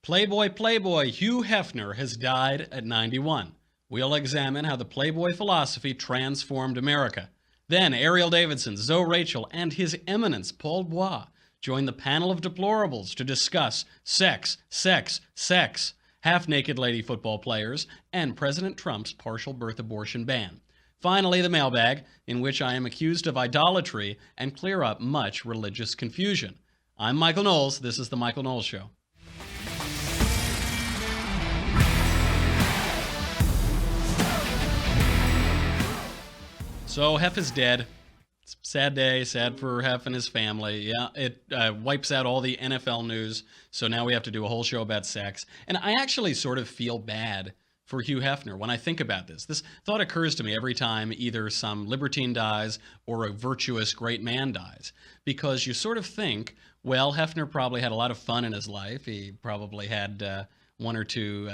Playboy Hugh Hefner has died at 91. We'll examine how the Playboy philosophy transformed America. Then Ariel Davidson, Zoe Rachel, and His Eminence Paul Bois join the Panel of Deplorables to discuss sex, half-naked lady football players, and President Trump's partial birth abortion ban. Finally, the mailbag, in which I am accused of idolatry and clear up much religious confusion. I'm Michael Knowles. This is The Michael Knowles Show. So Hef is dead. It's a sad day, sad for Hef and his family. Yeah, it wipes out all the NFL news, so now we have to do a whole show about sex. And I actually sort of feel bad for Hugh Hefner when I think about this. This thought occurs to me every time either some libertine dies or a virtuous great man dies, because you sort of think, well, Hefner probably had a lot of fun in his life. He probably had one or two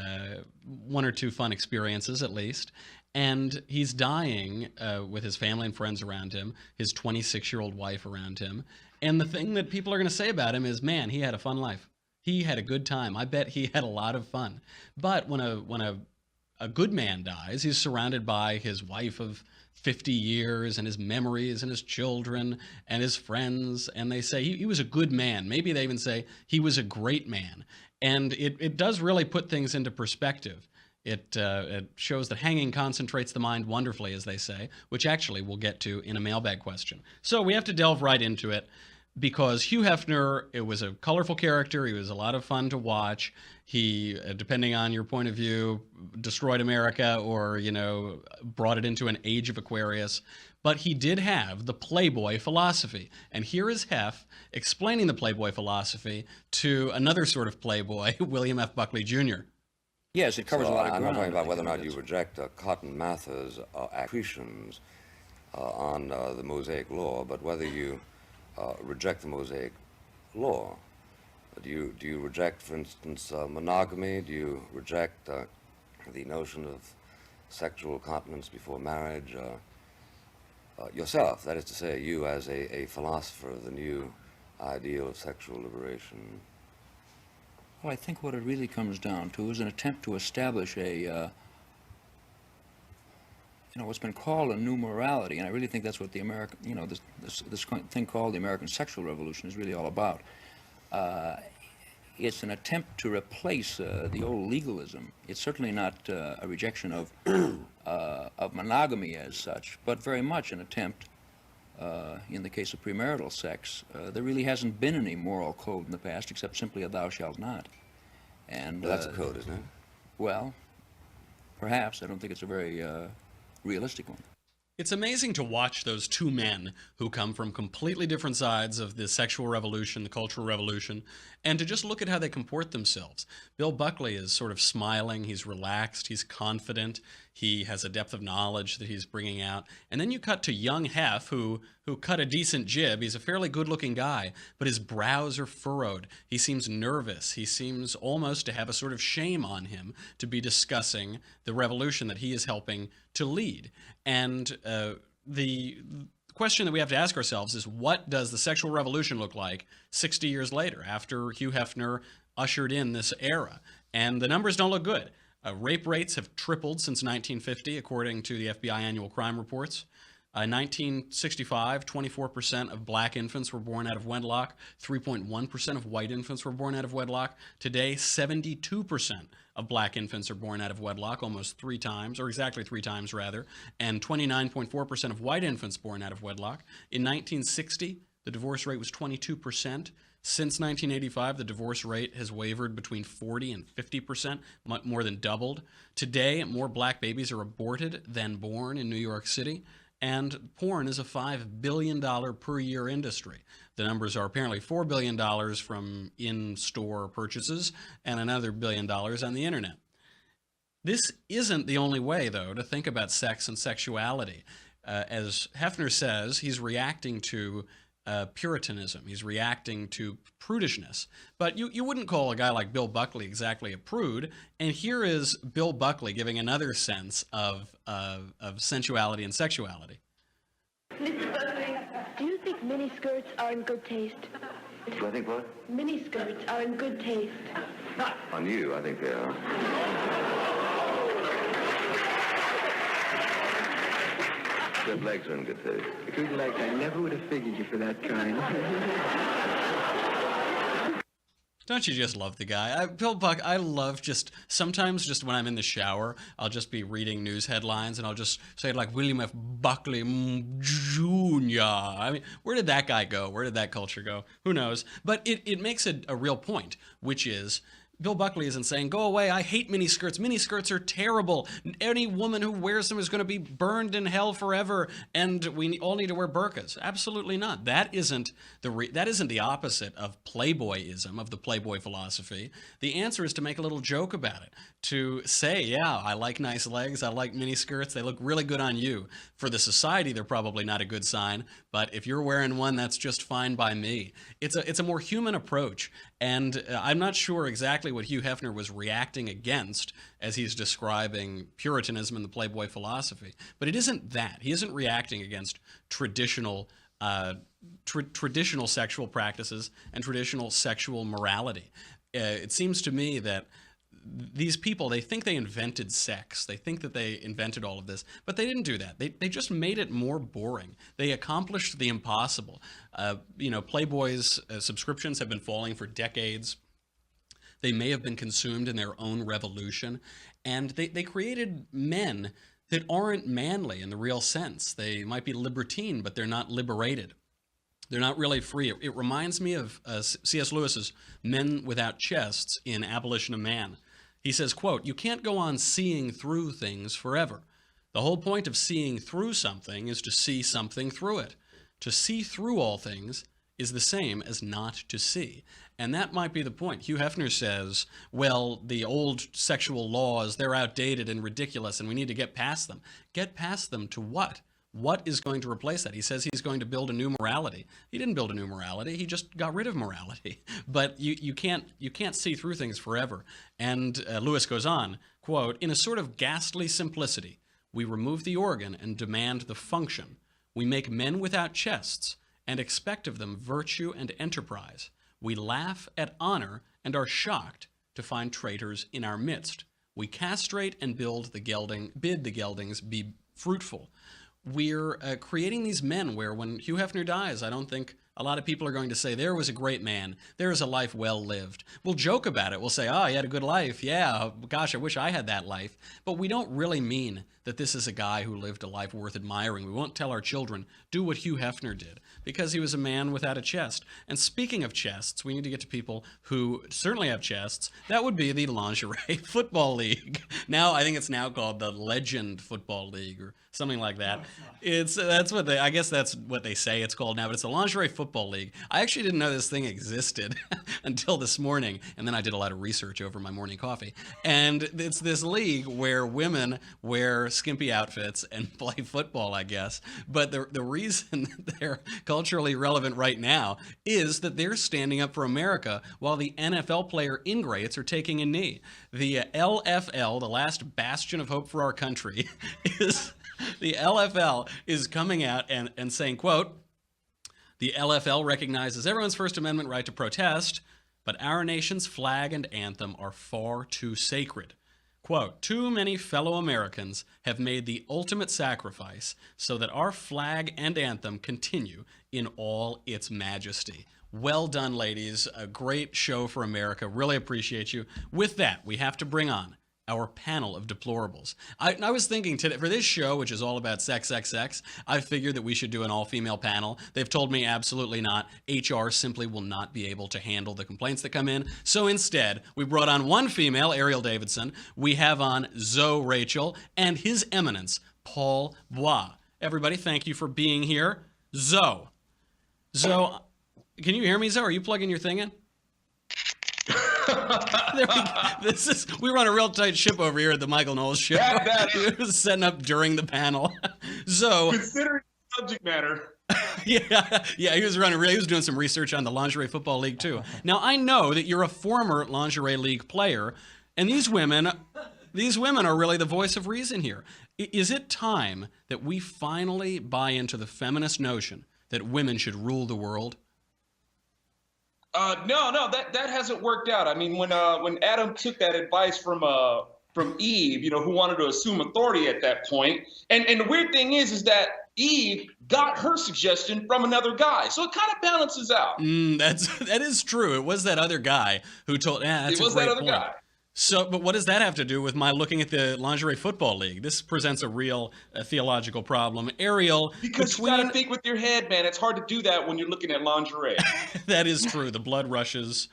fun experiences at least. And he's dying with his family and friends around him, his 26-year-old wife around him. And the thing that people are going to say about him is, man, he had a fun life. He had a good time. I bet he had a lot of fun. But when a good man dies, he's surrounded by his wife of 50 years and his memories and his children and his friends. And they say he was a good man. Maybe they even say he was a great man. And it does really put things into perspective. It shows that hanging concentrates the mind wonderfully, as they say, which actually we'll get to in a mailbag question. So we have to delve right into it because Hugh Hefner, it was a colorful character. He was a lot of fun to watch. He, depending on your point of view, destroyed America or, brought it into an age of Aquarius. But he did have the Playboy philosophy. And here is Hef explaining the Playboy philosophy to another sort of Playboy, William F. Buckley Jr. Yes, it covers a lot of ground. I'm not talking about whether or not you reject Cotton Mather's accretions on the Mosaic Law, but whether you reject the Mosaic Law. Do you reject, for instance, monogamy? Do you reject the notion of sexual continence before marriage? Yourself, that is to say, you as a philosopher of the new ideal of sexual liberation. Well, I think what it really comes down to is an attempt to establish what's been called a new morality, and I really think that's what the American, this thing called the American Sexual Revolution is really all about. It's an attempt to replace the old legalism. It's certainly not a rejection of monogamy as such, but very much an attempt. In the case of premarital sex, there really hasn't been any moral code in the past except simply a thou shalt not. And well, that's a code, isn't it? Well, perhaps. I don't think it's a very realistic one. It's amazing to watch those two men who come from completely different sides of the sexual revolution, the cultural revolution, and to just look at how they comport themselves. Bill Buckley is sort of smiling, he's relaxed, he's confident, he has a depth of knowledge that he's bringing out. And then you cut to young Hef, who cut a decent jib. He's a fairly good-looking guy, but his brows are furrowed. He seems nervous. He seems almost to have a sort of shame on him to be discussing the revolution that he is helping to lead. And the question that we have to ask ourselves is, what does the sexual revolution look like 60 years later, after Hugh Hefner ushered in this era? And the numbers don't look good. Rape rates have tripled since 1950, according to the FBI annual crime reports. In 1965, 24% of black infants were born out of wedlock. 3.1% of white infants were born out of wedlock. Today, 72% of black infants are born out of wedlock, almost 3 times, or exactly 3 times rather, and 29.4% of white infants born out of wedlock. In 1960, the divorce rate was 22%. Since 1985, the divorce rate has wavered between 40 and 50%, more than doubled. Today, more black babies are aborted than born in New York City. And porn is a $5 billion per year industry. The numbers are apparently $4 billion from in-store purchases and another $1 billion on the internet. This isn't the only way, though, to think about sex and sexuality. As Hefner says, he's reacting to Puritanism. He's reacting to prudishness. But you wouldn't call a guy like Bill Buckley exactly a prude. And here is Bill Buckley giving another sense of sensuality and sexuality. Mr. Buckley, do you think miniskirts are in good taste? Do I think what? Miniskirts are in good taste. On you, I think they are. Your legs are in good taste. Good legs. I never would have figured you for that kind. Don't you just love the guy? Bill Buck, I love sometimes just when I'm in the shower, I'll just be reading news headlines and I'll just say like William F. Buckley Jr. I mean, where did that guy go? Where did that culture go? Who knows? But it makes a real point, which is Bill Buckley isn't saying, go away, I hate miniskirts. Miniskirts are terrible. Any woman who wears them is going to be burned in hell forever, and we all need to wear burqas. Absolutely not. That isn't the opposite of Playboyism, of the Playboy philosophy. The answer is to make a little joke about it, to say, yeah, I like nice legs, I like miniskirts, they look really good on you. For the society, they're probably not a good sign, but if you're wearing one, that's just fine by me. It's a more human approach, and I'm not sure exactly what Hugh Hefner was reacting against as he's describing Puritanism and the Playboy philosophy. But it isn't that. He isn't reacting against traditional sexual practices and traditional sexual morality. It seems to me that these people, they think they invented sex. They think that they invented all of this, but they didn't do that. They just made it more boring. They accomplished the impossible. Playboy's subscriptions have been falling for decades. They may have been consumed in their own revolution, and they created men that aren't manly in the real sense. They might be libertine, but they're not liberated. They're not really free. It reminds me of C.S. Lewis's Men Without Chests in Abolition of Man. He says, quote, "You can't go on seeing through things forever. The whole point of seeing through something is to see something through it. To see through all things is the same as not to see." And that might be the point. Hugh Hefner says, well, the old sexual laws, they're outdated and ridiculous, and we need to get past them. Get past them to what? What is going to replace that? He says he's going to build a new morality. He didn't build a new morality. He just got rid of morality. But you can't see through things forever. And Lewis goes on, quote, "In a sort of ghastly simplicity, we remove the organ and demand the function. We make men without chests and expect of them virtue and enterprise. We laugh at honor and are shocked to find traitors in our midst. We castrate and bid the geldings be fruitful." We're creating these men where when Hugh Hefner dies, I don't think a lot of people are going to say, there was a great man, there is a life well lived. We'll joke about it. We'll say, oh, he had a good life. Yeah, gosh, I wish I had that life. But we don't really mean that this is a guy who lived a life worth admiring. We won't tell our children, do what Hugh Hefner did, because he was a man without a chest. And speaking of chests, we need to get to people who certainly have chests. That would be the Lingerie Football League. Now, I think it's now called the Legend Football League or something like that. I guess that's what they say it's called now, but it's the Lingerie Football League. I actually didn't know this thing existed until this morning, and then I did a lot of research over my morning coffee. And it's this league where women wear skimpy outfits and play football, I guess. But the reason that they're culturally relevant right now is that they're standing up for America while the NFL player ingrates are taking a knee. The LFL, the last bastion of hope for our country, the LFL is coming out and saying, quote, "The LFL recognizes everyone's First Amendment right to protest, but our nation's flag and anthem are far too sacred. Quote, too many fellow Americans have made the ultimate sacrifice so that our flag and anthem continue in all its majesty." Well done, ladies. A great show for America. Really appreciate you. With that, we have to bring on our panel of deplorables. I was thinking today, for this show, which is all about sex, I figured that we should do an all-female panel. They've told me absolutely not. HR simply will not be able to handle the complaints that come in. So instead, we brought on one female, Ariel Davidson. We have on Zoe Rachel and His Eminence Paul Bois. Everybody, thank you for being here. Zoe, can you hear me, Zoe? Are you plugging your thing in? We run a real tight ship over here at the Michael Knowles Show. It was setting up during the panel. So considering subject matter. Yeah, he was doing some research on the Lingerie Football League too. Now I know that you're a former Lingerie League player, and these women are really the voice of reason here. Is it time that we finally buy into the feminist notion that women should rule the world? No, that hasn't worked out. I mean, when Adam took that advice from Eve, who wanted to assume authority at that point, and the weird thing is that Eve got her suggestion from another guy, so it kind of balances out. That is true. It was that other guy who told. Yeah, that's a great point. Guy. So, but what does that have to do with my looking at the Lingerie Football League? This presents a real theological problem. Ariel, because you got to think with your head, man. It's hard to do that when you're looking at lingerie. That is true. The blood rushes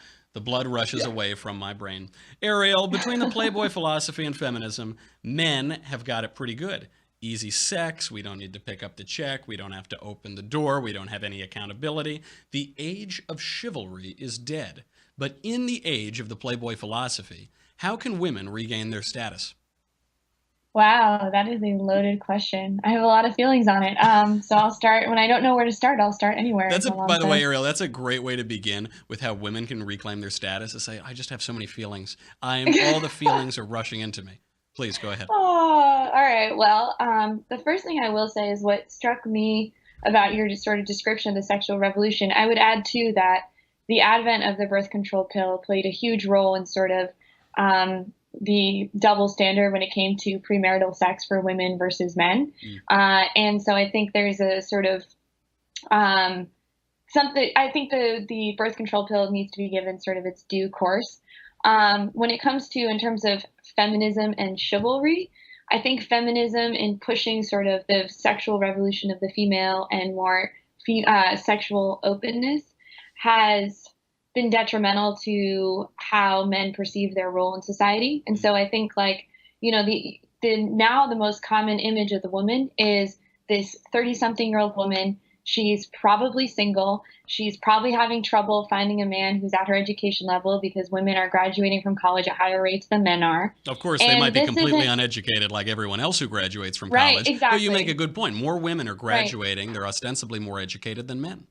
away from my brain. Ariel, between the Playboy philosophy and feminism, men have got it pretty good. Easy sex, we don't need to pick up the check, we don't have to open the door, we don't have any accountability. The age of chivalry is dead. But in the age of the Playboy philosophy, how can women regain their status? Wow, that is a loaded question. I have a lot of feelings on it. So I'll start, when I don't know where to start, I'll start anywhere. By the way, Ariel, that's a great way to begin with how women can reclaim their status, to say, I just have so many feelings. All the feelings are rushing into me. Please, go ahead. Oh, all right. Well, the first thing I will say is what struck me about your sort of description of the sexual revolution. I would add, too, that the advent of the birth control pill played a huge role in sort of the double standard when it came to premarital sex for women versus men. And so I think there's a sort of something, I think the birth control pill needs to be given sort of its due course. When it comes to, in terms of feminism and chivalry, I think feminism in pushing sort of the sexual revolution of the female and more sexual openness has been detrimental to how men perceive their role in society. And so I think, like, now the most common image of the woman is this 30-something-year-old woman. She's probably single. She's probably having trouble finding a man who's at her education level because women are graduating from college at higher rates than men are. Of course, they might be completely uneducated like everyone else who graduates from college. Right, exactly. But you make a good point. More women are graduating. Right. They're ostensibly more educated than men.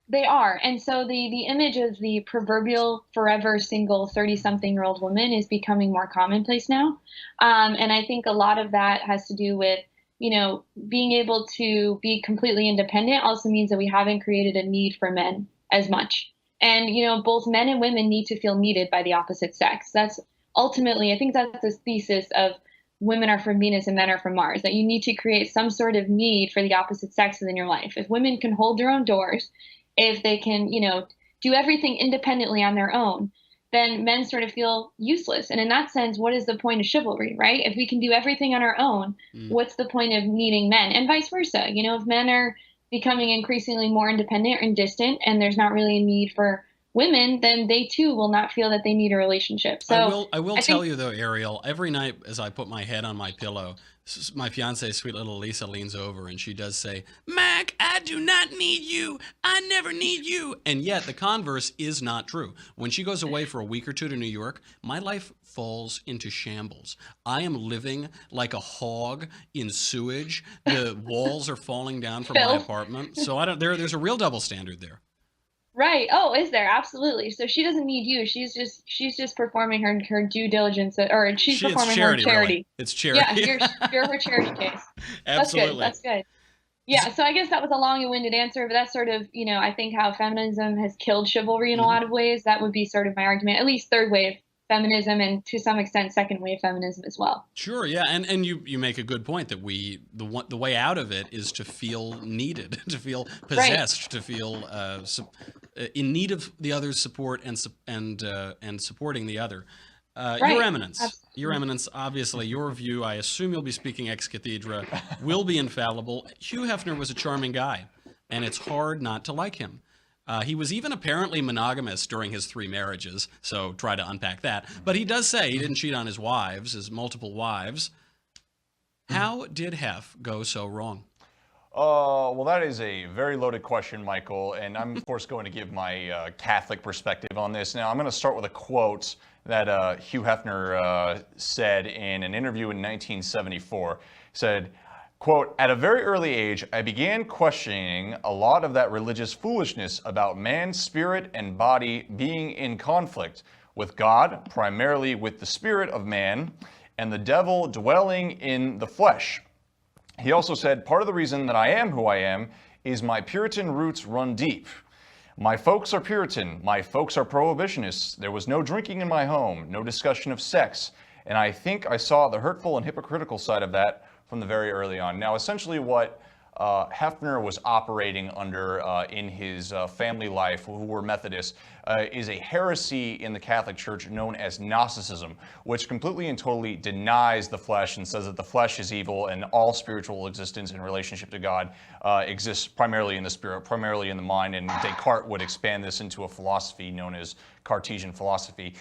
They are. And so the image of the proverbial forever single 30-something-year-old woman is becoming more commonplace now. And I think a lot of that has to do with, being able to be completely independent also means that we haven't created a need for men as much. And, both men and women need to feel needed by the opposite sex. That's ultimately, I think that's the thesis of women are from Venus and men are from Mars, that you need to create some sort of need for the opposite sex within your life. If women can hold their own doors, if they can, do everything independently on their own, then men sort of feel useless. And in that sense, what is the point of chivalry, right? If we can do everything on our own, what's the point of needing men? And vice versa. If men are becoming increasingly more independent and distant, and there's not really a need for women, then they too will not feel that they need a relationship. So I will tell you though, Ariel, every night as I put my head on my pillow, my fiance, sweet little Lisa, leans over and she does say, "Mac, I do not need you. I never need you." And yet the converse is not true. When she goes away for a week or two to New York, my life falls into shambles. I am living like a hog in sewage. The walls are falling down from my apartment. So there's a real double standard there. Right. Oh, is there? Absolutely. So she doesn't need you. She's just performing her due diligence, or she's performing her charity. Really. It's charity. Yeah, you're her charity case. Absolutely. That's good. Yeah. So I guess that was a long-winded answer, but that's sort of, I think how feminism has killed chivalry in a lot of ways. That would be sort of my argument, at least third wave feminism, and to some extent second wave feminism as well. Sure, yeah, and you make a good point that the way out of it is to feel needed, to feel possessed, right. To feel in need of the other's support and supporting the other. Right. Your Eminence, absolutely. Your Eminence, obviously your view, I assume you'll be speaking ex cathedra, will be infallible. Hugh Hefner was a charming guy, and it's hard not to like him. He was even apparently monogamous during his 3 marriages, so try to unpack that. But he does say he didn't cheat on his wives, his multiple wives. How did Hef go so wrong? Well, that is a very loaded question, Michael, and I'm, of course, going to give my Catholic perspective on this. Now, I'm going to start with a quote that Hugh Hefner said in an interview in 1974. He said, quote, "At a very early age, I began questioning a lot of that religious foolishness about man's spirit and body being in conflict with God, primarily with the spirit of man, and the devil dwelling in the flesh." He also said, "Part of the reason that I am who I am is my Puritan roots run deep. My folks are Puritan. My folks are prohibitionists. There was no drinking in my home, no discussion of sex. And I think I saw the hurtful and hypocritical side of that from the very early on. Now, essentially what Hefner was operating under in his family life, who were Methodists, is a heresy in the Catholic Church known as Gnosticism, which completely and totally denies the flesh and says that the flesh is evil and all spiritual existence in relationship to God exists primarily in the spirit, primarily in the mind, and Descartes would expand this into a philosophy known as Cartesian philosophy.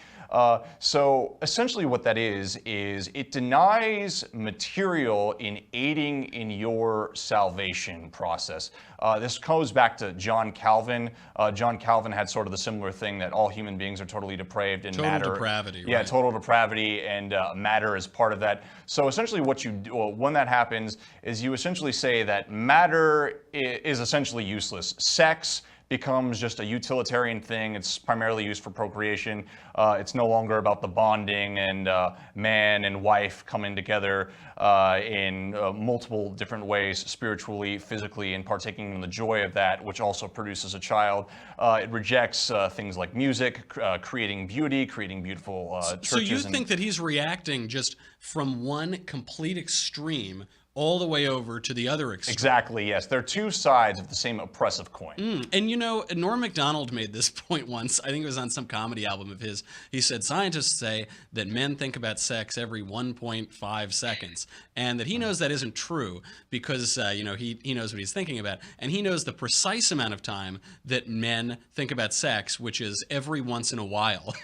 So essentially what that is it denies material in aiding in your salvation process. This goes back to John Calvin. John Calvin had sort of the similar thing that all human beings are totally depraved and matter. Total depravity. Yeah, right. total depravity, and matter is part of that. So essentially what you do, when that happens, is you essentially say that matter is essentially useless. Sex becomes just a utilitarian thing. It's primarily used for procreation. It's no longer about the bonding and man and wife coming together in multiple different ways, spiritually, physically, and partaking in the joy of that, which also produces a child. It rejects things like music, creating beauty, creating beautiful churches. So you think that he's reacting just from one complete extreme all the way over to the other extreme. Exactly, yes. They're two sides of the same oppressive coin. And you know, Norm Macdonald made this point once. I think it was on some comedy album of his. He said, scientists say that men think about sex every 1.5 seconds. And that he knows that isn't true because, you know, he knows what he's thinking about. And he knows the precise amount of time that men think about sex, which is every once in a while.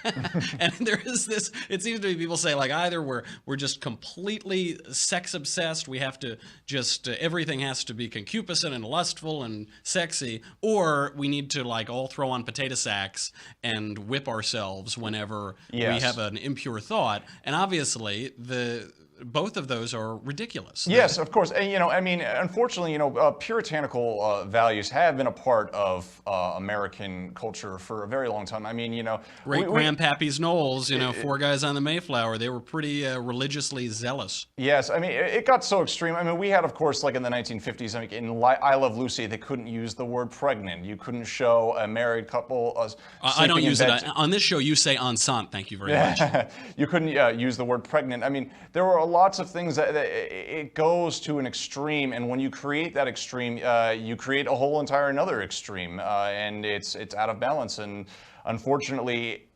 And there is this, it seems to be people say, like, either we're just completely sex obsessed, we have to just everything has to be concupiscent and lustful and sexy, or we need to like all throw on potato sacks and whip ourselves whenever we have an impure thought. And obviously both of those are ridiculous. Yes, of course. And, you know, I mean, unfortunately, you know, puritanical values have been a part of American culture for a very long time. I mean, you know, Great Grandpappy's Knowles, you know, Four Guys on the Mayflower, they were pretty religiously zealous. Yes, I mean, it got so extreme. I mean, we had, of course, like in the 1950s, I mean, in I Love Lucy, they couldn't use the word pregnant. You couldn't show a married couple I don't use it. On this show, you say enceinte, thank you very much. You couldn't use the word pregnant. I mean, there were lots of things that it goes to an extreme, and when you create that extreme, you create a whole entire another extreme, and it's out of balance. And unfortunately,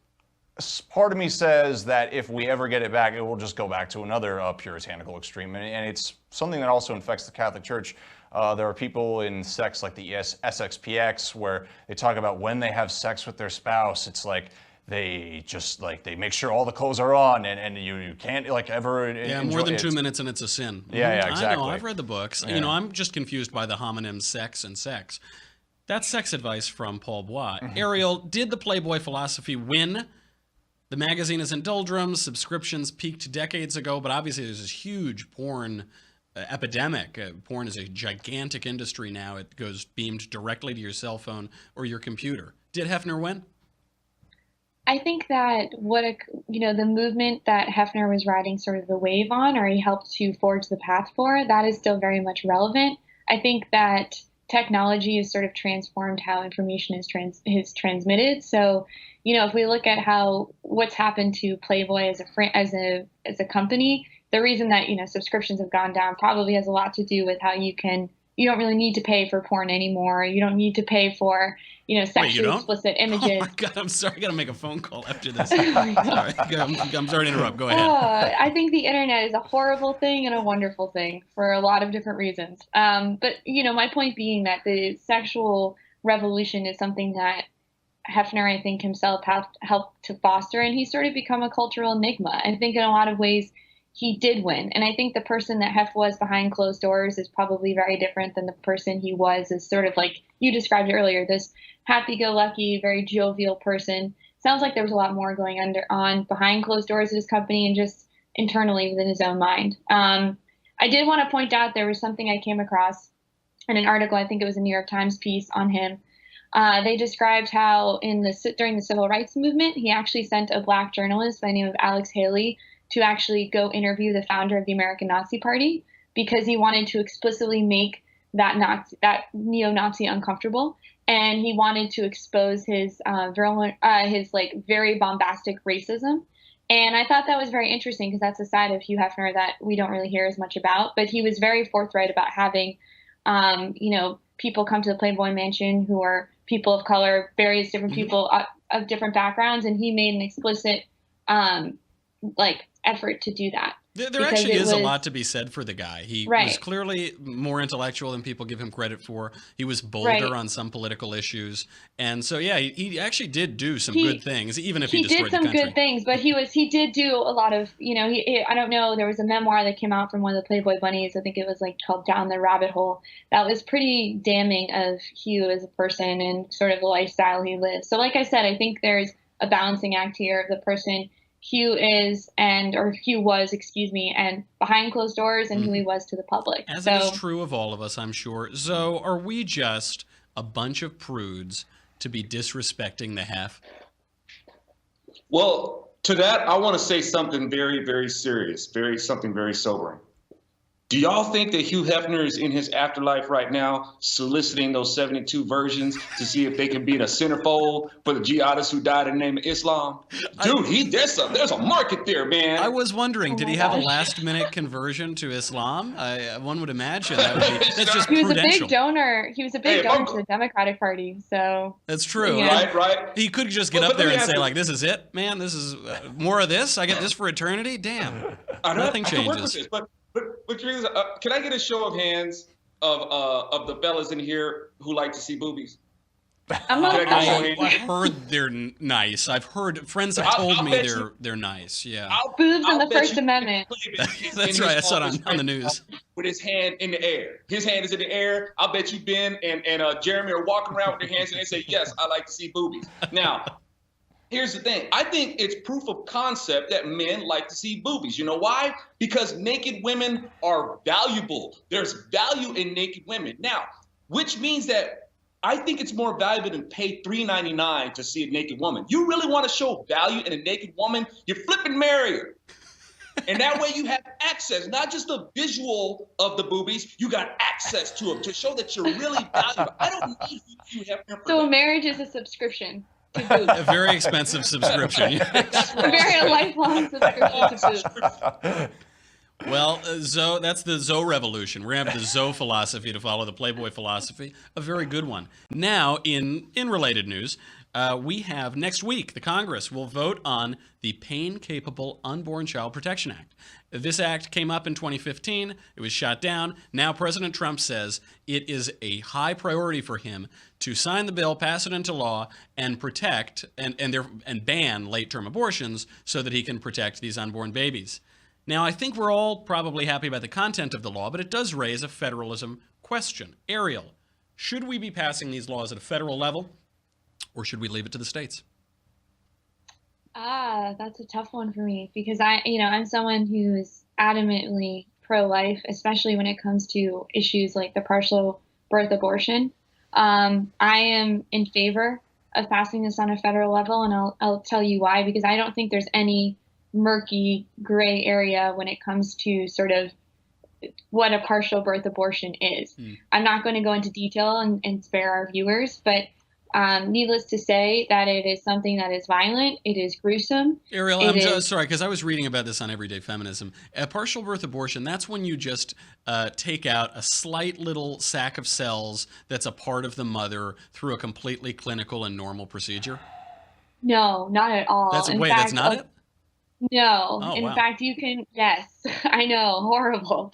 part of me says that if we ever get it back, it will just go back to another puritanical extreme, and it's something that also infects the Catholic Church. There are people in sects like the SXPX where they talk about when they have sex with their spouse, it's like they just like they make sure all the clothes are on, and you can't like ever enjoy more than it. 2 minutes and it's a sin. Yeah, exactly. I know, I've read the books. You know, I'm just confused by the homonyms sex and sex. That's sex advice from Paul Bois. Ariel, did the Playboy Philosophy win? The magazine is in doldrums. Subscriptions peaked decades ago, but obviously there's this huge porn epidemic. Porn is a gigantic industry now. It goes beamed directly to your cell phone or your computer. Did Hefner win? I think that the movement that Hefner was riding sort of the wave on, or he helped to forge the path for, that is still very much relevant. I think that technology has sort of transformed how information is transmitted. So, you know, if we look at what's happened to Playboy as a company, the reason that, you know, subscriptions have gone down probably has a lot to do with how you don't really need to pay for porn anymore. You don't need to pay for, you know, sexually explicit images. Oh my God, I'm sorry. I got to make a phone call after this. Sorry. I'm sorry to interrupt. Go ahead. I think the internet is a horrible thing and a wonderful thing for a lot of different reasons. But, you know, my point being that the sexual revolution is something that Hefner, I think, himself helped to foster, and he's sort of become a cultural enigma. I think in a lot of ways, he did win. And I think the person that Hef was behind closed doors is probably very different than the person he was as sort of like you described earlier, this happy-go-lucky, very jovial person. Sounds like there was a lot more going on behind closed doors at his company and just internally within his own mind. I did want to point out there was something I came across in an article, I think it was a New York Times piece on him. They described how during the civil rights movement, he actually sent a black journalist by the name of Alex Haley to actually go interview the founder of the American Nazi Party because he wanted to explicitly make that neo-Nazi uncomfortable. and he wanted to expose his his like very bombastic racism. And I thought that was very interesting because that's a side of Hugh Hefner that we don't really hear as much about. But he was very forthright about having, people come to the Playboy Mansion who are people of color, various different people of different backgrounds, and he made an explicit effort to do that. There actually is a lot to be said for the guy. He was clearly more intellectual than people give him credit for. He was bolder on some political issues. And so, yeah, he actually did do some good things, even if he destroyed the country. He did some good things, but he did do a lot of, I don't know, there was a memoir that came out from one of the Playboy bunnies. I think it was called Down the Rabbit Hole. That was pretty damning of Hugh as a person and sort of the lifestyle he lived. So like I said, I think there's a balancing act here of the person Hugh was, and behind closed doors, and who he was to the public. As it is true of all of us, I'm sure. Zoe, are we just a bunch of prudes to be disrespecting the HEF? Well, to that, I want to say something very, very serious, something very sobering. Do y'all think that Hugh Hefner is in his afterlife right now soliciting those 72 virgins to see if they can be in a centerfold for the jihadists who died in the name of Islam? Dude, there's a market there, man. I was wondering, did he have a last-minute conversion to Islam? One would imagine that would be. That's just he was prudential. a big donor. He was a big donor to the Democratic Party, so. That's true. Yeah. Right. He could just get up there and say, this is it, man. This is more of this. I get this for eternity. Damn. Nothing changes. But can I get a show of hands of the fellas in here who like to see boobies? I've heard they're nice. I've heard friends have told me they're nice. Yeah. Boobs in the First Amendment. That's right. I saw it on the news. With his hand in the air. His hand is in the air. I'll bet you Ben and Jeremy are walking around with their hands and they say, yes, I like to see boobies. Now, here's the thing. I think it's proof of concept that men like to see boobies. You know why? Because naked women are valuable. There's value in naked women. Now, which means that I think it's more valuable than pay $3.99 to see a naked woman. You really want to show value in a naked woman? You flipping marry her. And that way you have access, not just the visual of the boobies, you got access to them to show that you're really valuable. I don't need you to have. So a marriage is a subscription. A very expensive subscription. A very lifelong subscription to booze. Well, Zoe, that's the Zoe revolution. We're going to have the Zoe philosophy to follow the Playboy philosophy, a very good one. Now, in related news, we have next week, the Congress will vote on the Pain-Capable Unborn Child Protection Act. This act came up in 2015. It was shot down. Now President Trump says it is a high priority for him to sign the bill, pass it into law, and protect and ban late-term abortions so that he can protect these unborn babies. Now, I think we're all probably happy about the content of the law, but it does raise a federalism question. Ariel, should we be passing these laws at a federal level, or should we leave it to the states? That's a tough one for me because I'm someone who is adamantly pro-life, especially when it comes to issues like the partial birth abortion. I am in favor of passing this on a federal level, and I'll tell you why, because I don't think there's any murky gray area when it comes to sort of what a partial birth abortion is. I'm not going to go into detail and spare our viewers, but needless to say that it is something that is violent. It is gruesome. Ariel, I'm just sorry, because I was reading about this on Everyday Feminism. A partial birth abortion, that's when you just take out a slight little sac of cells that's a part of the mother through a completely clinical and normal procedure? No, not at all. That's not it? No. Oh, in fact, you can, yes, I know, horrible.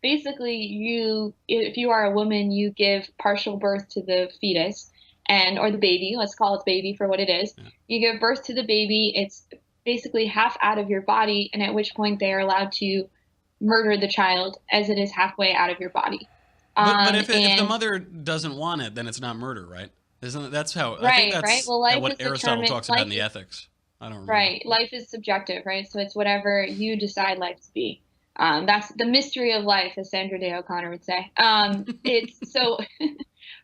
Basically, if you are a woman, you give partial birth to the fetus or the baby. Let's call it baby for what it is. Yeah. You give birth to the baby. It's basically half out of your body, and at which point they are allowed to murder the child as it is halfway out of your body. But if the mother doesn't want it, then it's not murder, right? That's how. Right, I think that's right. Well, life what is Aristotle talks about in the Ethics. I don't remember. Right. Life is subjective, right? So it's whatever you decide life to be. That's the mystery of life, as Sandra Day O'Connor would say. It's so,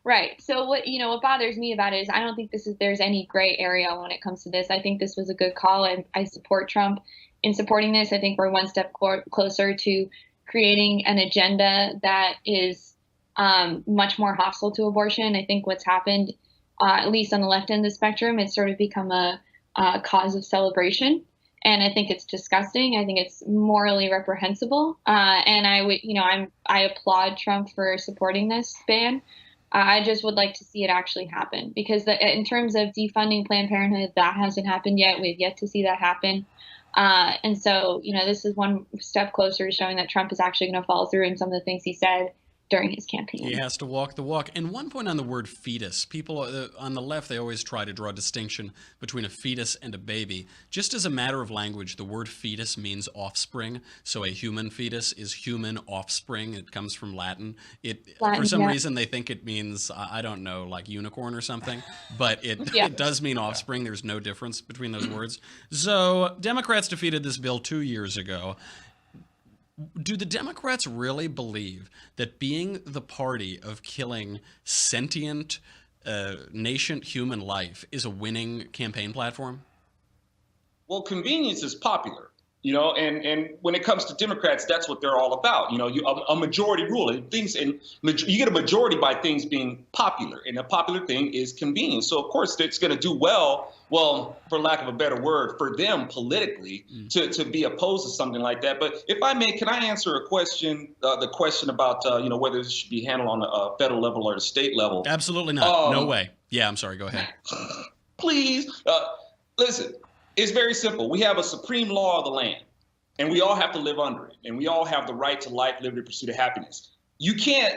right. So what bothers me about it is I don't think there's any gray area when it comes to this. I think this was a good call, and I support Trump in supporting this. I think we're one step closer to creating an agenda that is much more hostile to abortion. I think what's happened, at least on the left end of the spectrum, it's sort of become a cause of celebration. And I think it's disgusting. I think it's morally reprehensible. And I applaud Trump for supporting this ban. I just would like to see it actually happen, because in terms of defunding Planned Parenthood, that hasn't happened yet. We've yet to see that happen. And so, this is one step closer to showing that Trump is actually going to follow through in some of the things he said during his campaign. He has to walk the walk. And one point on the word fetus, people on the left, they always try to draw a distinction between a fetus and a baby. Just as a matter of language, the word fetus means offspring. So a human fetus is human offspring. It comes from Latin. For some reason, they think it means, I don't know, like unicorn or something. But it does mean offspring. There's no difference between those words. So Democrats defeated this bill 2 years ago. Do the Democrats really believe that being the party of killing sentient, nascent human life is a winning campaign platform? Well, convenience is popular, and when it comes to Democrats, that's what they're all about. A majority rule, and you get a majority by things being popular, and a popular thing is convenience. So of course it's going to do well, for lack of a better word, for them politically to be opposed to something like that. But if I may, can I answer a question? The question about whether this should be handled on a federal level or the state level? Absolutely not. No way. Yeah, I'm sorry. Go ahead. Please, listen. It's very simple. We have a supreme law of the land, and we all have to live under it. And we all have the right to life, liberty, pursuit of happiness. You can't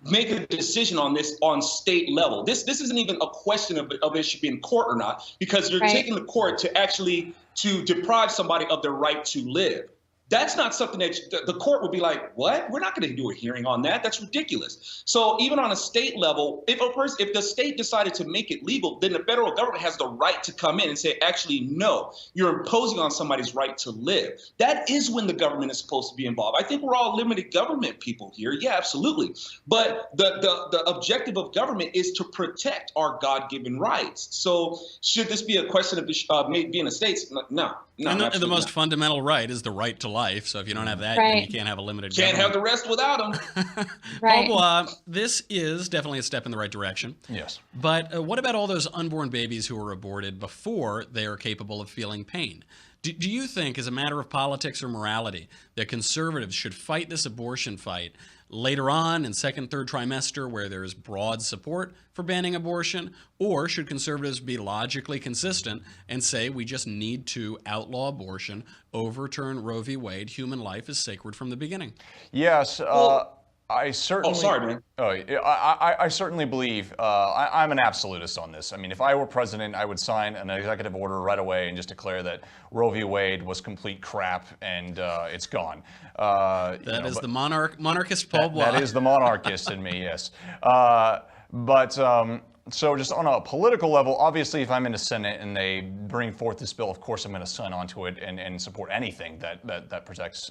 make a decision on this on state level. This isn't even a question of it should be in court or not, because you're taking the court to deprive somebody of their right to live. That's not something that the court would be like, what? We're not going to do a hearing on that. That's ridiculous. So even on a state level, if the state decided to make it legal, then the federal government has the right to come in and say, actually, no, you're imposing on somebody's right to live. That is when the government is supposed to be involved. I think we're all limited government people here. Yeah, absolutely. But the objective of government is to protect our God-given rights. So should this be a question of being a state? No. And the most fundamental right is the right to life. So if you don't have that, then you can't have a limited government. Can't have the rest without them. Right. Paul Bois, this is definitely a step in the right direction. Yes. But what about all those unborn babies who are aborted before they are capable of feeling pain? Do you think, as a matter of politics or morality, that conservatives should fight this abortion fight later on in second, third trimester where there is broad support for banning abortion? Or should conservatives be logically consistent and say we just need to outlaw abortion, overturn Roe v. Wade, human life is sacred from the beginning? Yes. I certainly. Oh, sorry, man. I certainly believe. I'm an absolutist on this. I mean, if I were president, I would sign an executive order right away and just declare that Roe v. Wade was complete crap and it's gone. That is the monarchist Paul Bois. That is the monarchist in me, yes. So just on a political level, obviously, if I'm in the Senate and they bring forth this bill, of course I'm going to sign onto it and support anything that protects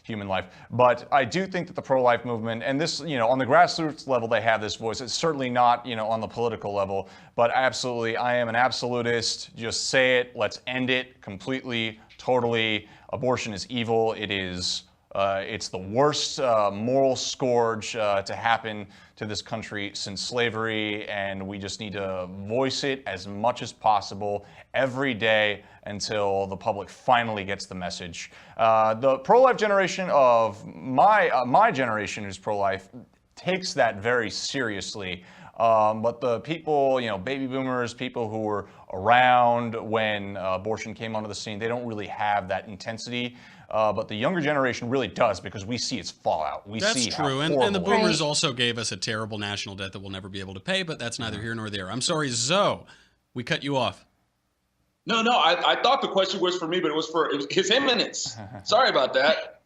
human life. But I do think that the pro-life movement, and this, on the grassroots level, they have this voice. It's certainly not, on the political level, but absolutely, I am an absolutist. Just say it. Let's end it completely, totally. Abortion is evil. It is. It's the worst moral scourge to happen to this country since slavery, and we just need to voice it as much as possible every day until the public finally gets the message. The pro-life generation of my generation who's pro-life takes that very seriously. But the people, baby boomers, people who were around when abortion came onto the scene, they don't really have that intensity. But the younger generation really does, because we see its fallout. That's true. And the boomers also gave us a terrible national debt that we'll never be able to pay, but that's neither here nor there. I'm sorry, Zoe, we cut you off. No, I thought the question was for me, but it was His Eminence. Sorry about that.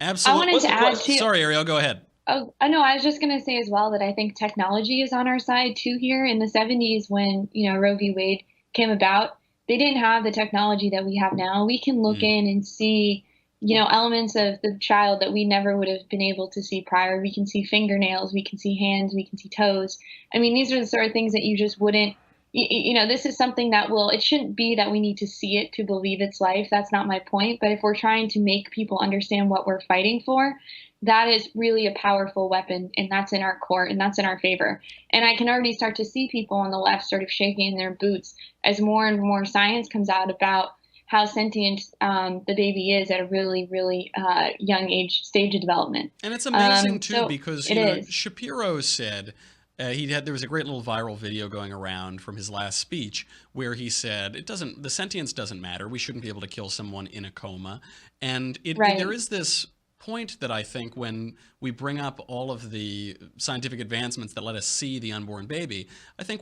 Absolutely. I wanted to add too. Sorry, Ariel, go ahead. Oh, I know. I was just going to say as well that I think technology is on our side too here. In the 70s, when Roe v. Wade came about, they didn't have the technology that we have now. We can look in and see, elements of the child that we never would have been able to see prior. We can see fingernails, we can see hands, we can see toes. I mean, these are the sort of things that you just wouldn't this is something that it shouldn't be that we need to see it to believe it's life. That's not my point. But if we're trying to make people understand what we're fighting for, that is really a powerful weapon, and that's in our court, and that's in our favor. And I can already start to see people on the left sort of shaking in their boots as more and more science comes out about how sentient the baby is at a really, really young stage of development. And it's amazing, too, so because Shapiro said, there was a great little viral video going around from his last speech where he said, the sentience doesn't matter. We shouldn't be able to kill someone in a coma. And there is this point that I think when we bring up all of the scientific advancements that let us see the unborn baby, I think,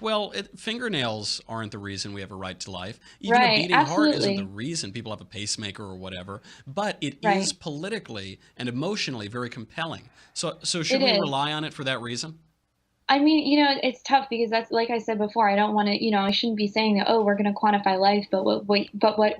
fingernails aren't the reason we have a right to life. Even a beating heart isn't the reason people have a pacemaker or whatever. But it is politically and emotionally very compelling. So should we rely on it for that reason? I mean, it's tough because that's, like I said before, I don't want to, I shouldn't be saying that, we're going to quantify life, but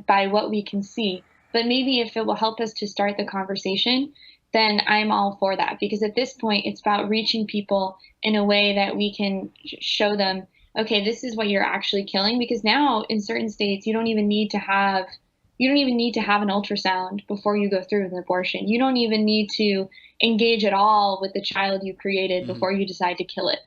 by what we can see. But maybe if it will help us to start the conversation, then I'm all for that. Because at this point, it's about reaching people in a way that we can show them, okay, this is what you're actually killing. Because now in certain states, you don't even need to have an ultrasound before you go through with an abortion. You don't even need to engage at all with the child you created before you decide to kill it.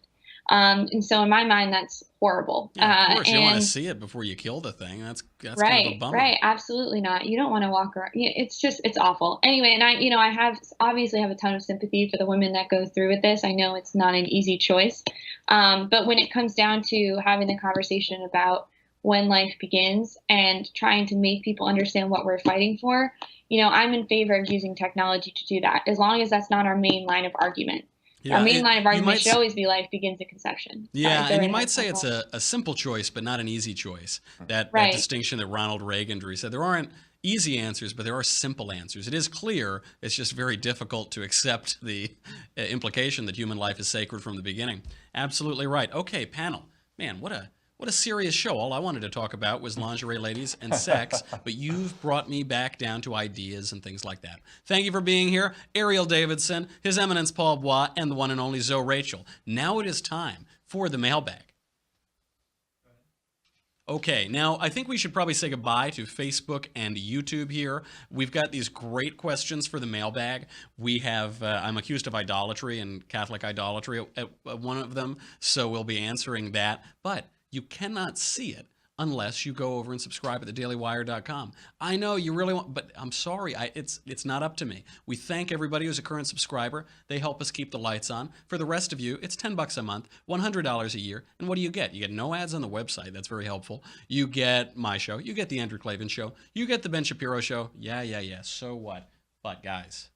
And so in my mind, that's horrible. Yeah, of course, you don't want to see it before you kill the thing. That's right, kind of a bummer. Right, absolutely not. You don't want to walk around. It's awful. Anyway, and I obviously have a ton of sympathy for the women that go through with this. I know it's not an easy choice. But when it comes down to having the conversation about when life begins and trying to make people understand what we're fighting for, I'm in favor of using technology to do that, as long as that's not our main line of argument. Yeah, our main line of argument should always be life begins at conception. Yeah, and you might say it's a simple choice, but not an easy choice. That distinction that Ronald Reagan drew. He said there aren't easy answers, but there are simple answers. It is clear. It's just very difficult to accept the implication that human life is sacred from the beginning. Absolutely right. Okay, panel. Man, what a serious show. All I wanted to talk about was lingerie, ladies, and sex, but you've brought me back down to ideas and things like that. Thank you for being here. Ariel Davidson, His Eminence Paul Bois, and the one and only Zoe Rachel. Now it is time for the mailbag. Okay, now I think we should probably say goodbye to Facebook and YouTube here. We've got these great questions for the mailbag. We have, I'm accused of idolatry and Catholic idolatry at one of them, so we'll be answering that. But you cannot see it unless you go over and subscribe at thedailywire.com. I know you really want, but I'm sorry, it's not up to me. We thank everybody who's a current subscriber. They help us keep the lights on. For the rest of you, it's $10 a month, $100 a year. And what do you get? You get no ads on the website. That's very helpful. You get my show. You get the Andrew Klavan show. You get the Ben Shapiro show. Yeah. So what? But guys,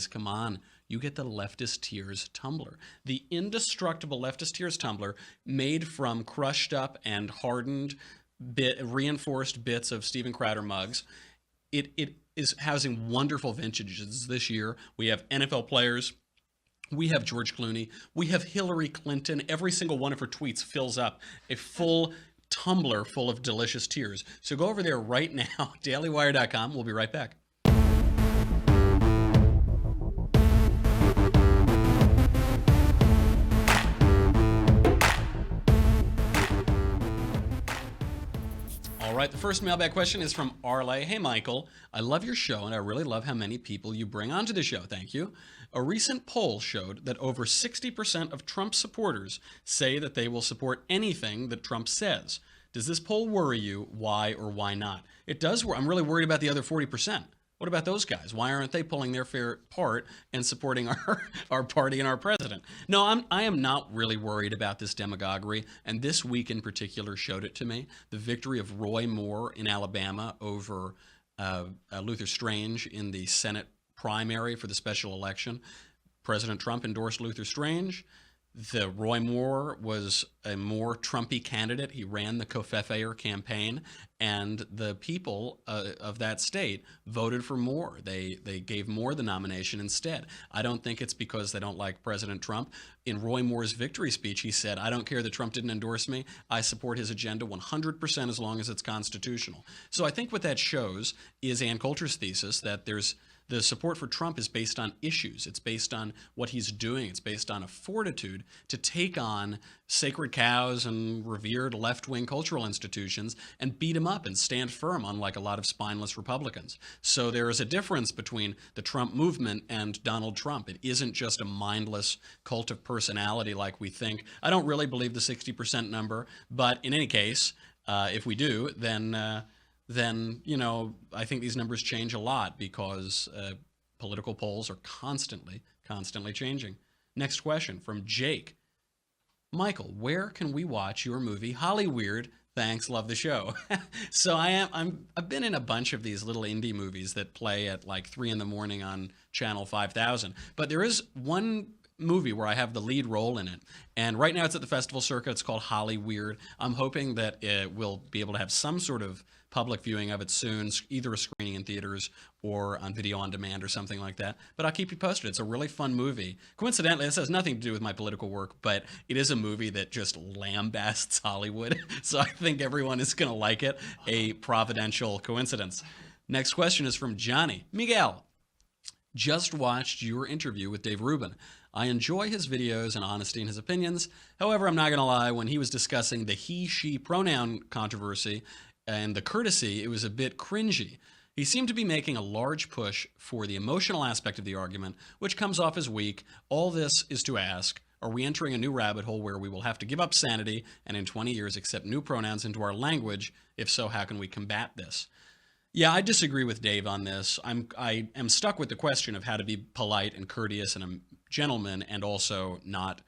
come on. You get the Leftist Tears tumbler, the indestructible Leftist Tears tumbler made from crushed up and hardened, reinforced bits of Steven Crowder mugs. It is housing wonderful vintages this year. We have NFL players. We have George Clooney. We have Hillary Clinton. Every single one of her tweets fills up a full tumbler full of delicious tears. So go over there right now, dailywire.com. We'll be right back. All right, the first mailbag question is from Arle. Hey, Michael, I love your show, and I really love how many people you bring onto the show. Thank you. A recent poll showed that over 60% of Trump supporters say that they will support anything that Trump says. Does this poll worry you? Why or why not? It does worry. I'm really worried about the other 40%. What about those guys? Why aren't they pulling their fair part and supporting our party and our president? No, I am not really worried about this demagoguery, and this week in particular showed it to me. The victory of Roy Moore in Alabama over Luther Strange in the Senate primary for the special election. President Trump endorsed Luther Strange. The Roy Moore was a more Trumpy candidate. He ran the Covfefe campaign, and the people of that state voted for Moore. They gave Moore the nomination instead. I don't think it's because they don't like President Trump. In Roy Moore's victory speech, he said, "I don't care that Trump didn't endorse me. I support his agenda 100% as long as it's constitutional." So I think what that shows is Ann Coulter's thesis that there's The support for Trump is based on issues. It's based on what he's doing. It's based on a fortitude to take on sacred cows and revered left-wing cultural institutions and beat them up and stand firm, unlike a lot of spineless Republicans. So there is a difference between the Trump movement and Donald Trump. It isn't just a mindless cult of personality like we think. I don't really believe the 60% number, but in any case, if we do, then you know, I think these numbers change a lot because political polls are constantly changing. Next question from Jake. Michael, where can we watch your movie Hollyweird? Thanks, love the show. So I've been in a bunch of these little indie movies that play at like 3 a.m. on Channel 5000. But there is one movie where I have the lead role in it. And right now it's at the festival circuit. It's called Hollyweird. I'm hoping that we'll be able to have some sort of public viewing of it soon, either a screening in theaters or on video on demand or something like that. But I'll keep you posted. It's a really fun movie. Coincidentally, this has nothing to do with my political work, but it is a movie that just lambasts Hollywood. So I think everyone is going to like it. A providential coincidence. Next question is from Johnny. Miguel, just watched your interview with Dave Rubin. I enjoy his videos and honesty in his opinions. However, I'm not going to lie, when he was discussing the he-she pronoun controversy and the courtesy, it was a bit cringy. He seemed to be making a large push for the emotional aspect of the argument, which comes off as weak. All this is to ask, are we entering a new rabbit hole where we will have to give up sanity and in 20 years accept new pronouns into our language? If so, how can we combat this? Yeah, I disagree with Dave on this. I am stuck with the question of how to be polite and courteous and a gentleman and also not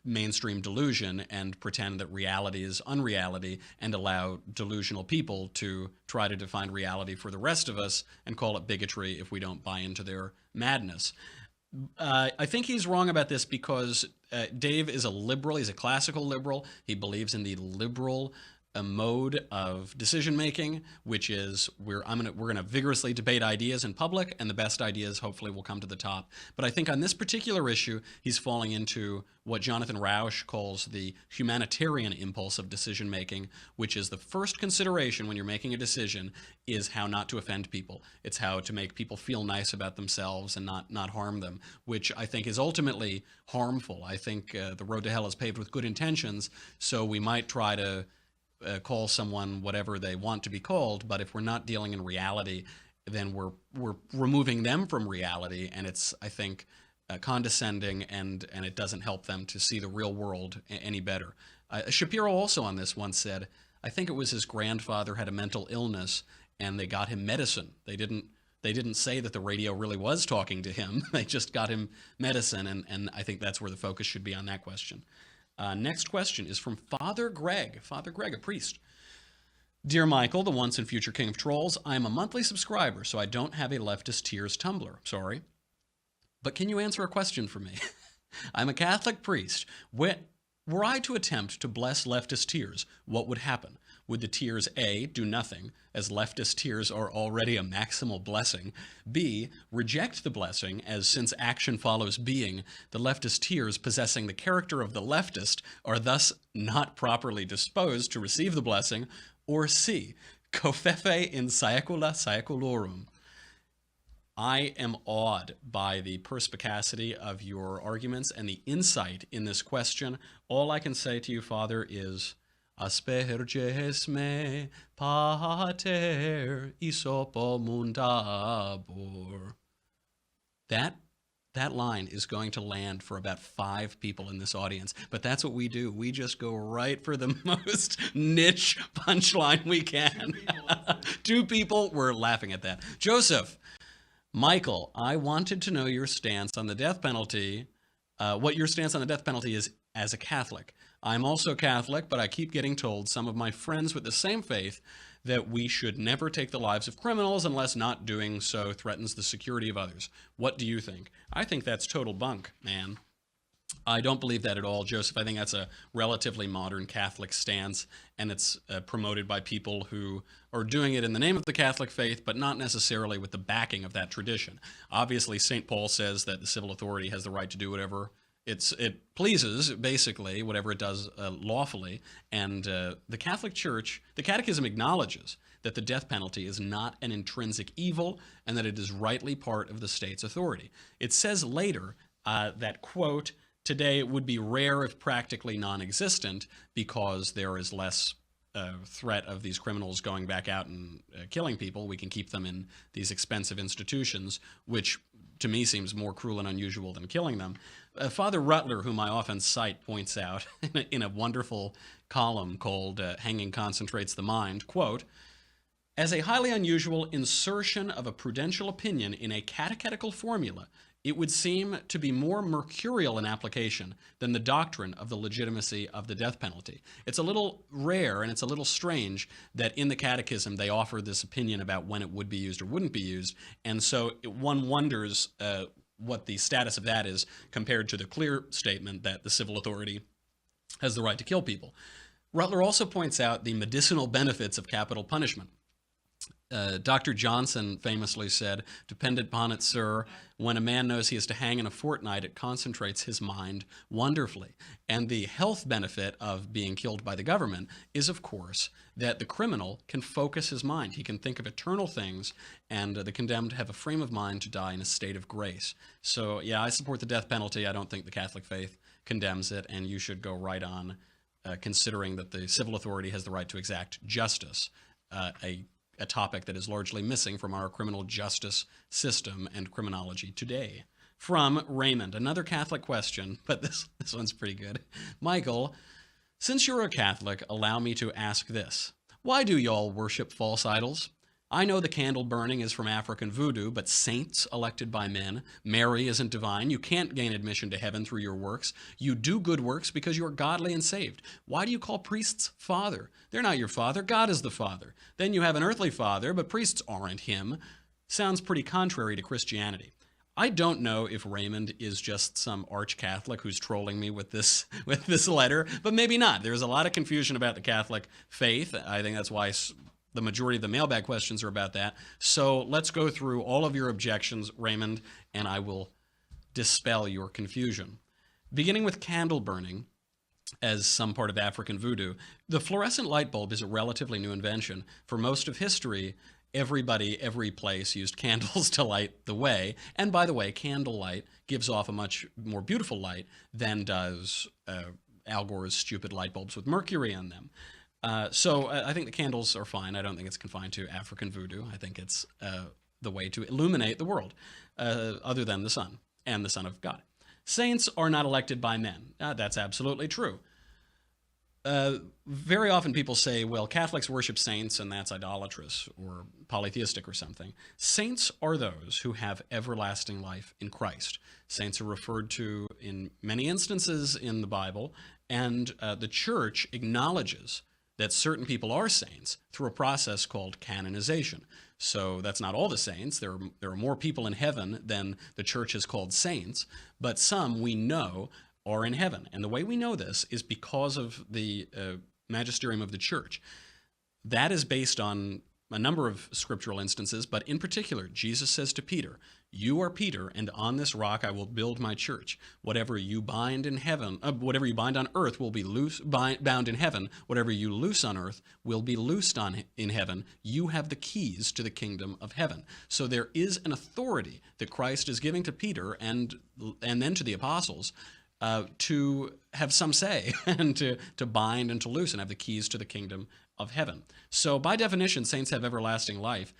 mainstream delusion and pretend that reality is unreality and allow delusional people to try to define reality for the rest of us and call it bigotry if we don't buy into their madness. I think he's wrong about this because Dave is a liberal. He's a classical liberal. He believes in the liberal a mode of decision making, which is we're going to vigorously debate ideas in public, and the best ideas hopefully will come to the top. But I think on this particular issue, he's falling into what Jonathan Rauch calls the humanitarian impulse of decision making, which is the first consideration when you're making a decision is how not to offend people. It's how to make people feel nice about themselves and not harm them, which I think is ultimately harmful. I think the road to hell is paved with good intentions, so we might try to call someone whatever they want to be called, but if we're not dealing in reality, then we're removing them from reality, and it's, I think, condescending, and it doesn't help them to see the real world any better. Shapiro also on this once said, I think it was his grandfather had a mental illness, and they got him medicine. They didn't say that the radio really was talking to him. They just got him medicine, and I think that's where the focus should be on that question. Next question is from Father Greg. Father Greg, a priest. Dear Michael, the once and future king of trolls, I am a monthly subscriber, so I don't have a Leftist Tears Tumblr. Sorry. But can you answer a question for me? I'm a Catholic priest. Were I to attempt to bless leftist tears, what would happen? Would the tears A, do nothing, as leftist tears are already a maximal blessing, B, reject the blessing, as since action follows being, the leftist tears possessing the character of the leftist are thus not properly disposed to receive the blessing, or C, covfefe in saecula saeculorum? I am awed by the perspicacity of your arguments and the insight in this question. All I can say to you, Father, is asperges me pater isopo mundabor. That line is going to land for about 5 people in this audience, but that's what we do. We just go right for the most niche punchline we can. 2 people were laughing at that. Joseph, Michael, I wanted to know your stance on the death penalty, what your stance on the death penalty is as a Catholic. I'm also Catholic, but I keep getting told some of my friends with the same faith that we should never take the lives of criminals unless not doing so threatens the security of others. What do you think? I think that's total bunk, man. I don't believe that at all, Joseph. I think that's a relatively modern Catholic stance, and it's promoted by people who are doing it in the name of the Catholic faith, but not necessarily with the backing of that tradition. Obviously, St. Paul says that the civil authority has the right to do whatever it pleases, basically, whatever it does lawfully. And the Catholic Church, the Catechism acknowledges that the death penalty is not an intrinsic evil and that it is rightly part of the state's authority. It says later that, quote, today it would be rare if practically non-existent because there is less threat of these criminals going back out and killing people. We can keep them in these expensive institutions, which to me seems more cruel and unusual than killing them. Father Rutler, whom I often cite, points out in a wonderful column called Hanging Concentrates the Mind, quote, as a highly unusual insertion of a prudential opinion in a catechetical formula, it would seem to be more mercurial in application than the doctrine of the legitimacy of the death penalty. It's a little rare and it's a little strange that in the catechism they offer this opinion about when it would be used or wouldn't be used, and so one wonders what the status of that is compared to the clear statement that the civil authority has the right to kill people. Rutler also points out the medicinal benefits of capital punishment. Dr. Johnson famously said, depend upon it, sir, when a man knows he is to hang in a fortnight, it concentrates his mind wonderfully. And the health benefit of being killed by the government is, of course, that the criminal can focus his mind. He can think of eternal things, and the condemned have a frame of mind to die in a state of grace. So, yeah, I support the death penalty. I don't think the Catholic faith condemns it, and you should go right on considering that the civil authority has the right to exact justice, a topic that is largely missing from our criminal justice system and criminology today. From Raymond, another Catholic question, but this one's pretty good. Michael, since you're a Catholic, allow me to ask this. Why do y'all worship false idols? I know the candle burning is from African voodoo, but saints elected by men. Mary isn't divine. You can't gain admission to heaven through your works. You do good works because you are godly and saved. Why do you call priests father? They're not your father. God is the father. Then you have an earthly father, but priests aren't him. Sounds pretty contrary to Christianity. I don't know if Raymond is just some arch-Catholic who's trolling me with this letter, but maybe not. There's a lot of confusion about the Catholic faith. I think that's why the majority of the mailbag questions are about that. So let's go through all of your objections, Raymond, and I will dispel your confusion. Beginning with candle burning as some part of African voodoo, the fluorescent light bulb is a relatively new invention. For most of history, everybody, every place used candles to light the way. And by the way, candlelight gives off a much more beautiful light than does Al Gore's stupid light bulbs with mercury in them. So I think the candles are fine. I don't think it's confined to African voodoo. I think it's the way to illuminate the world, other than the sun and the Son of God. Saints are not elected by men. That's absolutely true. Very often people say, well, Catholics worship saints and that's idolatrous or polytheistic or something. Saints are those who have everlasting life in Christ. Saints are referred to in many instances in the Bible, and the Church acknowledges that certain people are saints through a process called canonization. So that's not all the saints. There are more people in heaven than the Church has called saints, but some we know are in heaven. And the way we know this is because of the magisterium of the Church. That is based on a number of scriptural instances, but in particular, Jesus says to Peter, you are Peter, and on this rock I will build my church. Whatever you bind in heaven, whatever you bind on earth will be bound in heaven. Whatever you loose on earth will be loosed in heaven. You have the keys to the kingdom of heaven. So there is an authority that Christ is giving to Peter and then to the apostles to have some say and to bind and to loose and have the keys to the kingdom of heaven. So by definition, saints have everlasting life.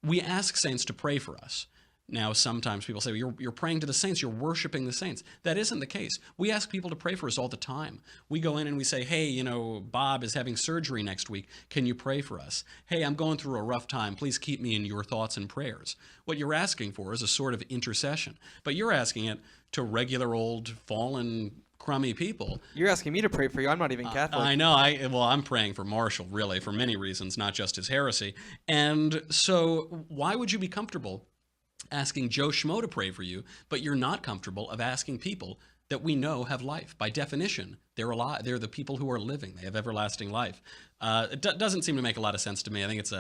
We ask saints to pray for us. Now, sometimes people say, well, you're praying to the saints, you're worshiping the saints. That isn't the case. We ask people to pray for us all the time. We go in and we say, hey, Bob is having surgery next week. Can you pray for us? Hey, I'm going through a rough time. Please keep me in your thoughts and prayers. What you're asking for is a sort of intercession, but you're asking it to regular old fallen crummy people. You're asking me to pray for you. I'm not even Catholic. I know. I'm praying for Marshall, really, for many reasons, not just his heresy. And so why would you be comfortable asking Joe Schmo to pray for you, but you're not comfortable of asking people that we know have life? By definition, they're alive. They're the people who are living. They have everlasting life. It doesn't seem to make a lot of sense to me. I think it's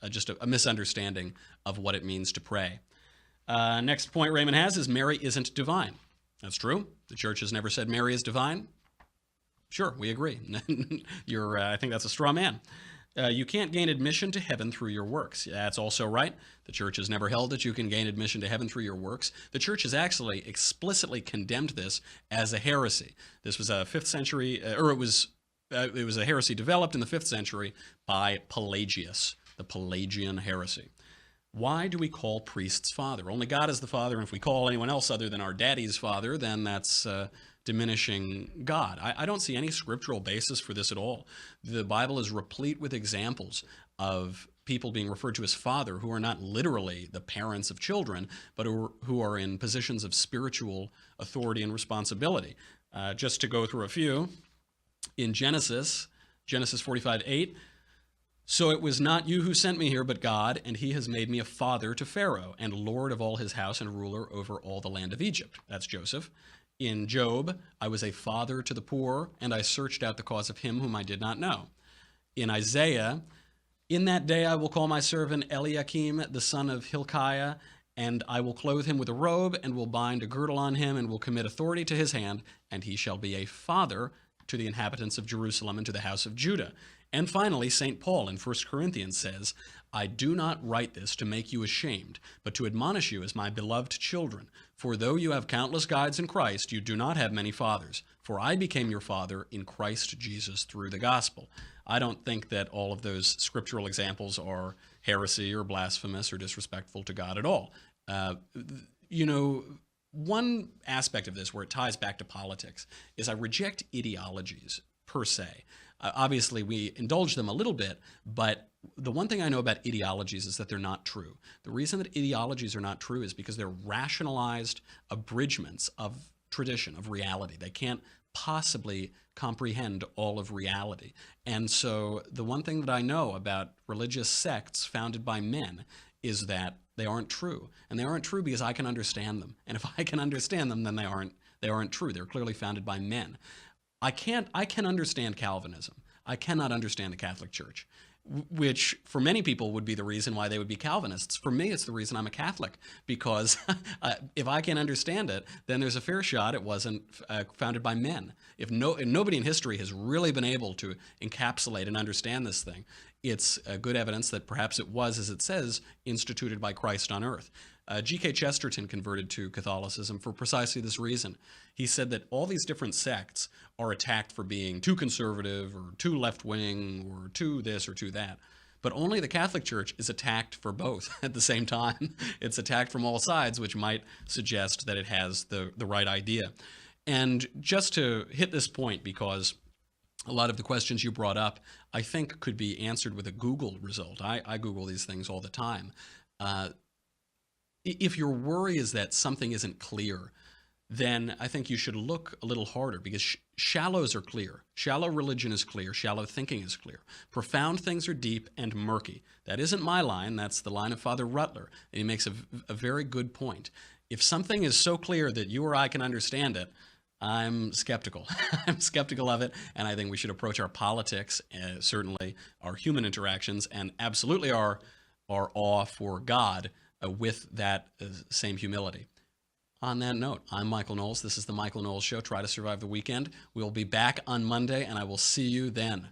just a misunderstanding of what it means to pray. Next point Raymond has is Mary isn't divine. That's true. The Church has never said Mary is divine. Sure, we agree. I think that's a straw man. You can't gain admission to heaven through your works. That's also right. The church has never held that you can gain admission to heaven through your works. The church has actually explicitly condemned this as a heresy. This was a 5th century, or it was a heresy developed in the 5th century by Pelagius, the Pelagian heresy. Why do we call priests father? Only God is the father, and if we call anyone else other than our daddy's father, then that's diminishing God. I don't see any scriptural basis for this at all. The Bible is replete with examples of people being referred to as father who are not literally the parents of children, but who are in positions of spiritual authority and responsibility. Just to go through a few, in Genesis 45:8, so it was not you who sent me here, but God, and he has made me a father to Pharaoh, and lord of all his house, and ruler over all the land of Egypt. That's Joseph. In Job, I was a father to the poor, and I searched out the cause of him whom I did not know. In Isaiah, in that day I will call my servant Eliakim, the son of Hilkiah, and I will clothe him with a robe, and will bind a girdle on him, and will commit authority to his hand, and he shall be a father to the inhabitants of Jerusalem and to the house of Judah. And finally, St. Paul in 1 Corinthians says, I do not write this to make you ashamed, but to admonish you as my beloved children. For though you have countless guides in Christ, you do not have many fathers. For I became your father in Christ Jesus through the gospel. I don't think that all of those scriptural examples are heresy or blasphemous or disrespectful to God at all. One aspect of this where it ties back to politics is I reject ideologies per se. Obviously, we indulge them a little bit, but the one thing I know about ideologies is that they're not true. The reason that ideologies are not true is because they're rationalized abridgments of tradition, of reality. They can't possibly comprehend all of reality. And so the one thing that I know about religious sects founded by men is that they aren't true. And they aren't true because I can understand them. And if I can understand them, then they aren't true. They're clearly founded by men. I can understand Calvinism. I cannot understand the Catholic Church, which for many people would be the reason why they would be Calvinists. For me, it's the reason I'm a Catholic, because if I can't understand it, then there's a fair shot it wasn't founded by men. If nobody in history has really been able to encapsulate and understand this thing, it's good evidence that perhaps it was, as it says, instituted by Christ on earth. G.K. Chesterton converted to Catholicism for precisely this reason. He said that all these different sects are attacked for being too conservative or too left-wing or too this or too that. But only the Catholic Church is attacked for both at the same time. It's attacked from all sides, which might suggest that it has the right idea. And just to hit this point, because a lot of the questions you brought up, I think, could be answered with a Google result. I Google these things all the time. If your worry is that something isn't clear, then I think you should look a little harder, because shallows are clear. Shallow religion is clear. Shallow thinking is clear. Profound things are deep and murky. That isn't my line. That's the line of Father Rutler. And he makes a very good point. If something is so clear that you or I can understand it, I'm skeptical. I'm skeptical of it, and I think we should approach our politics, certainly our human interactions, and absolutely our awe for God with that same humility. On that note, I'm Michael Knowles. This is The Michael Knowles Show. Try to survive the weekend. We'll be back on Monday, and I will see you then.